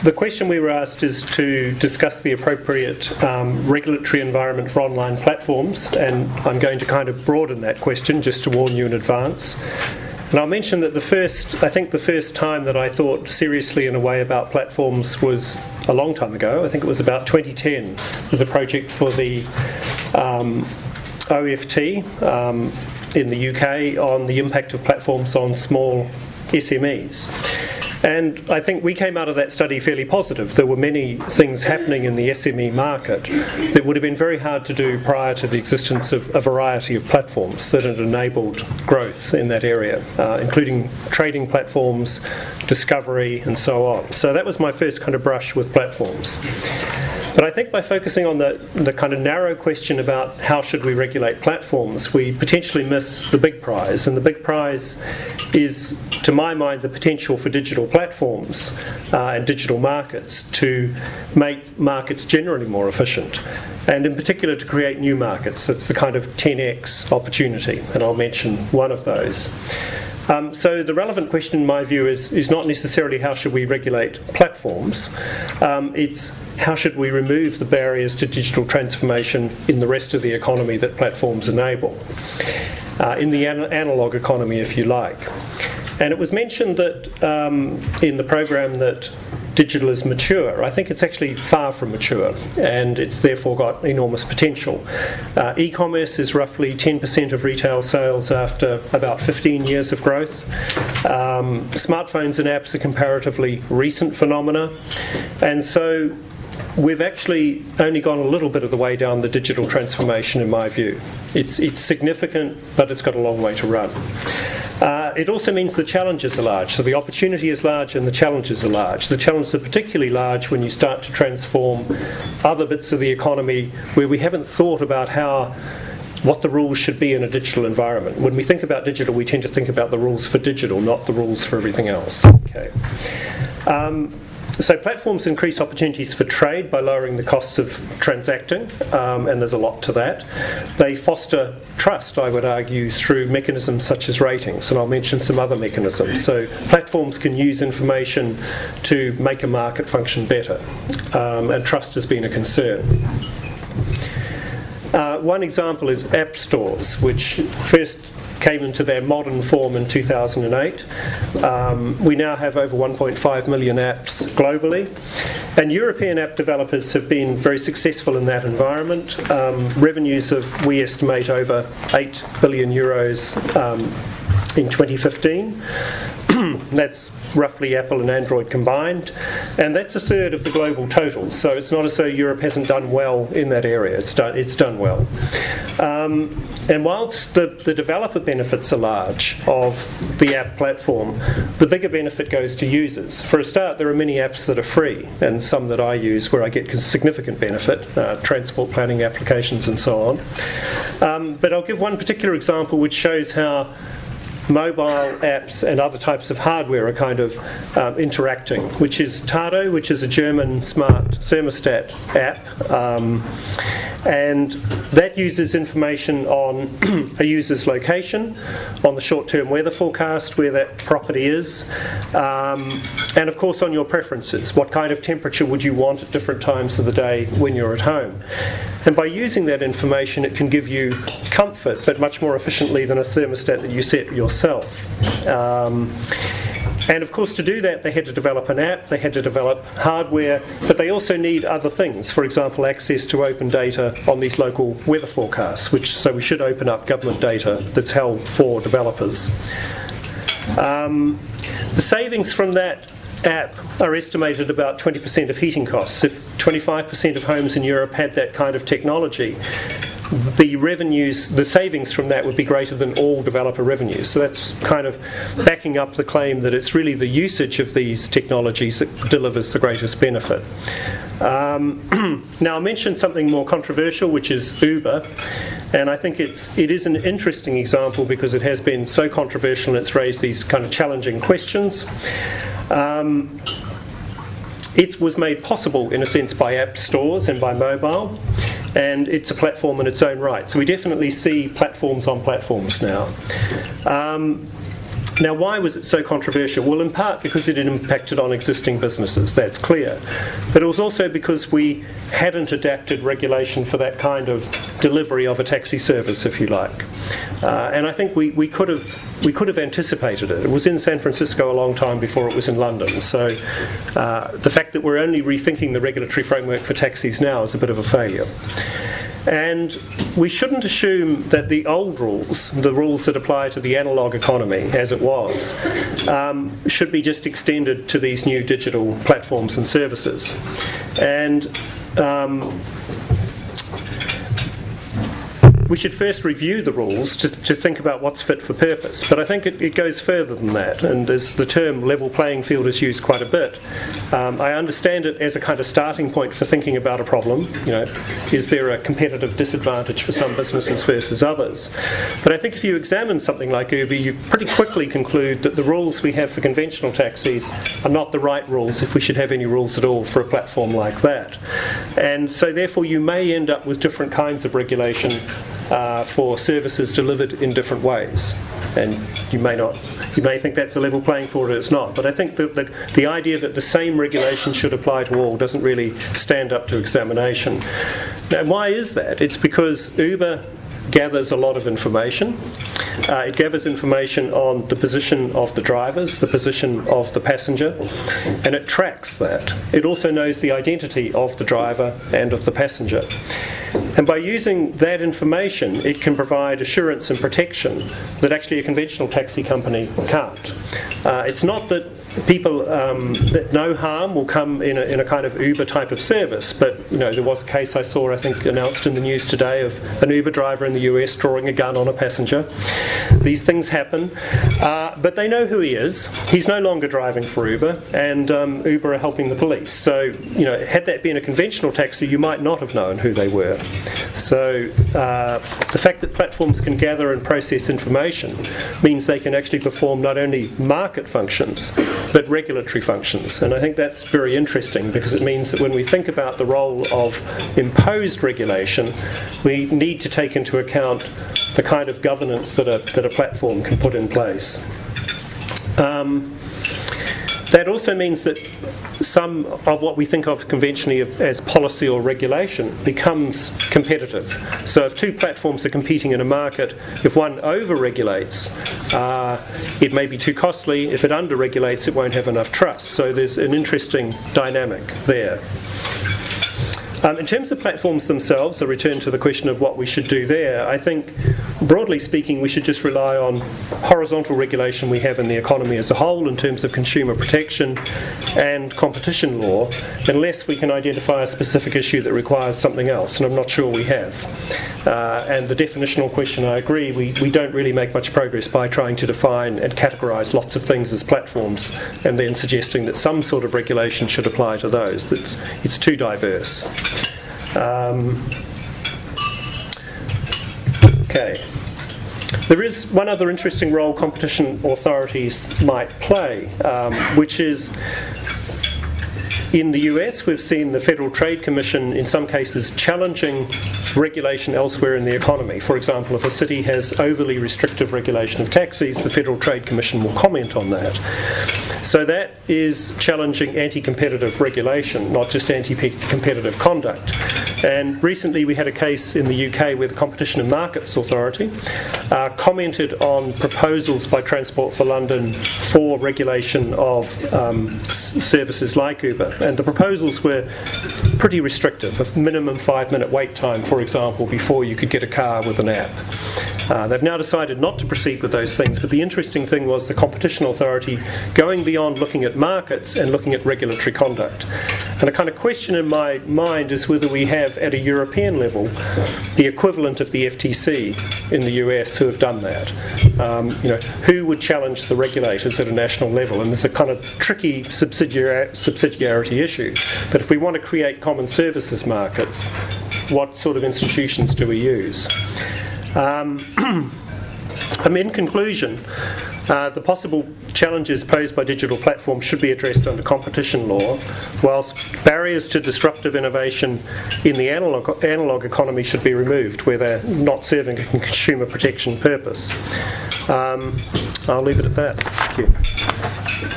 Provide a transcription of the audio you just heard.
The question we were asked is to discuss the appropriate regulatory environment for online platforms, and I'm going to kind of broaden that question just to warn you in advance. And I'll mention that the first time that I thought seriously in a way about platforms was a long time ago. I think it was about 2010. There was a project for the OFT in the UK on the impact of platforms on small SMEs. And I think we came out of that study fairly positive. There were many things happening in the SME market that would have been very hard to do prior to the existence of a variety of platforms that had enabled growth in that area, including trading platforms, discovery, and so on. So that was my first kind of brush with platforms. But I think by focusing on the kind of narrow question about how should we regulate platforms, we potentially miss the big prize. And the big prize is, to my mind, the potential for digital platforms and digital markets to make markets generally more efficient, and in particular to create new markets. That's the kind of 10x opportunity, and I'll mention one of those. So the relevant question in my view is not necessarily how should we regulate platforms, it's how should we remove the barriers to digital transformation in the rest of the economy that platforms enable, in the analogue economy if you like. And it was mentioned that in the program that digital is mature. I think it's actually far from mature, and it's therefore got enormous potential. E-commerce is roughly 10% of retail sales after about 15 years of growth. Smartphones and apps are comparatively recent phenomena, and so we've actually only gone a little bit of the way down the digital transformation in my view. It's significant, but it's got a long way to run. It also means the challenges are large. So the opportunity is large and the challenges are large. The challenges are particularly large when you start to transform other bits of the economy where we haven't thought about what the rules should be in a digital environment. When we think about digital, we tend to think about the rules for digital, not the rules for everything else. Okay. So platforms increase opportunities for trade by lowering the costs of transacting, and there's a lot to that. They foster trust, I would argue, through mechanisms such as ratings, and I'll mention some other mechanisms. So platforms can use information to make a market function better, and trust has been a concern. One example is app stores, which first came into their modern form in 2008. We now have over 1.5 million apps globally, and European app developers have been very successful in that environment. Revenues of, we estimate, over 8 billion euros in 2015. That's roughly Apple and Android combined, and that's a third of the global total. So it's not as though Europe hasn't done well in that area. It's done well. And whilst the developer benefits are large of the app platform, the bigger benefit goes to users. For a start, there are many apps that are free, and some that I use where I get significant benefit, transport planning applications and so on. But I'll give one particular example which shows how mobile apps and other types of hardware are kind of interacting, which is Tado, which is a German smart thermostat app, and that uses information on a user's location, on the short-term weather forecast, where that property is, and of course on your preferences. What kind of temperature would you want at different times of the day when you're at home? And by using that information, it can give you comfort, but much more efficiently than a thermostat that you set yourself. And of course, to do that, they had to develop an app, they had to develop hardware, but they also need other things. For example, access to open data on these local weather forecasts, so we should open up government data that's held for developers. The savings from that app are estimated about 20% of heating costs. If 25% of homes in Europe had that kind of technology, the savings from that would be greater than all developer revenues. So that's kind of backing up the claim that it's really the usage of these technologies that delivers the greatest benefit. Now I'll mention something more controversial, which is Uber, and I think it is an interesting example because it has been so controversial and it's raised these kind of challenging questions. It was made possible, in a sense, by app stores and by mobile, and it's a platform in its own right. So we definitely see platforms on platforms now. Now, why was it so controversial? Well, in part because it impacted on existing businesses, that's clear. But it was also because we hadn't adapted regulation for that kind of delivery of a taxi service, if you like. And I think we could have anticipated it. It was in San Francisco a long time before it was in London. So the fact that we're only rethinking the regulatory framework for taxis now is a bit of a failure. And we shouldn't assume that the old rules, the rules that apply to the analogue economy as it was, should be just extended to these new digital platforms and services. And we should first review the rules to think about what's fit for purpose. But I think it goes further than that, and as the term level playing field is used quite a bit. I understand it as a kind of starting point for thinking about a problem. Is there a competitive disadvantage for some businesses versus others? But I think if you examine something like Uber, you pretty quickly conclude that the rules we have for conventional taxis are not the right rules, if we should have any rules at all for a platform like that. And so therefore you may end up with different kinds of regulation for services delivered in different ways. And you may think that's a level playing field, or it's not. But I think that the idea that the same regulation should apply to all doesn't really stand up to examination. Now, why is that? It's because Uber gathers a lot of information. It gathers information on the position of the drivers, the position of the passenger, and it tracks that. It also knows the identity of the driver and of the passenger. And by using that information, it can provide assurance and protection that actually a conventional taxi company can't. It's not that people that no harm will come in a kind of Uber type of service, but there was a case I saw, I think, announced in the news today of an Uber driver in the US drawing a gun on a passenger. These things happen, but they know who he is. He's no longer driving for Uber, and Uber are helping the police. So, had that been a conventional taxi, you might not have known who they were. So the fact that platforms can gather and process information means they can actually perform not only market functions, but regulatory functions. And I think that's very interesting, because it means that when we think about the role of imposed regulation, we need to take into account the kind of governance that a platform can put in place. That also means that some of what we think of conventionally as policy or regulation becomes competitive. So if two platforms are competing in a market, if one over-regulates, it may be too costly. If it under-regulates, it won't have enough trust. So there's an interesting dynamic there. In terms of platforms themselves, a return to the question of what we should do there, I think, broadly speaking, we should just rely on horizontal regulation we have in the economy as a whole in terms of consumer protection and competition law, unless we can identify a specific issue that requires something else, and I'm not sure we have. And the definitional question, I agree, we don't really make much progress by trying to define and categorise lots of things as platforms and then suggesting that some sort of regulation should apply to those. It's too diverse. Okay. There is one other interesting role competition authorities might play, which is, in the US, we've seen the Federal Trade Commission in some cases challenging regulation elsewhere in the economy. For example, if a city has overly restrictive regulation of taxis, the Federal Trade Commission will comment on that. So that is challenging anti-competitive regulation, not just anti-competitive conduct. And recently we had a case in the UK where the Competition and Markets Authority commented on proposals by Transport for London for regulation of services like Uber. And the proposals were pretty restrictive, a minimum 5-minute wait time, for example, before you could get a car with an app. They've now decided not to proceed with those things, but the interesting thing was the Competition Authority going beyond looking at markets and looking at regulatory conduct. And a kind of question in my mind is whether we have, at a European level, the equivalent of the FTC in the US who have done that. Who would challenge the regulators at a national level? And there's a kind of tricky subsidiarity issue. But if we want to create common services markets, what sort of institutions do we use? In conclusion, the possible challenges posed by digital platforms should be addressed under competition law, whilst barriers to disruptive innovation in the analogue economy should be removed where they're not serving a consumer protection purpose. I'll leave it at that. Thank you.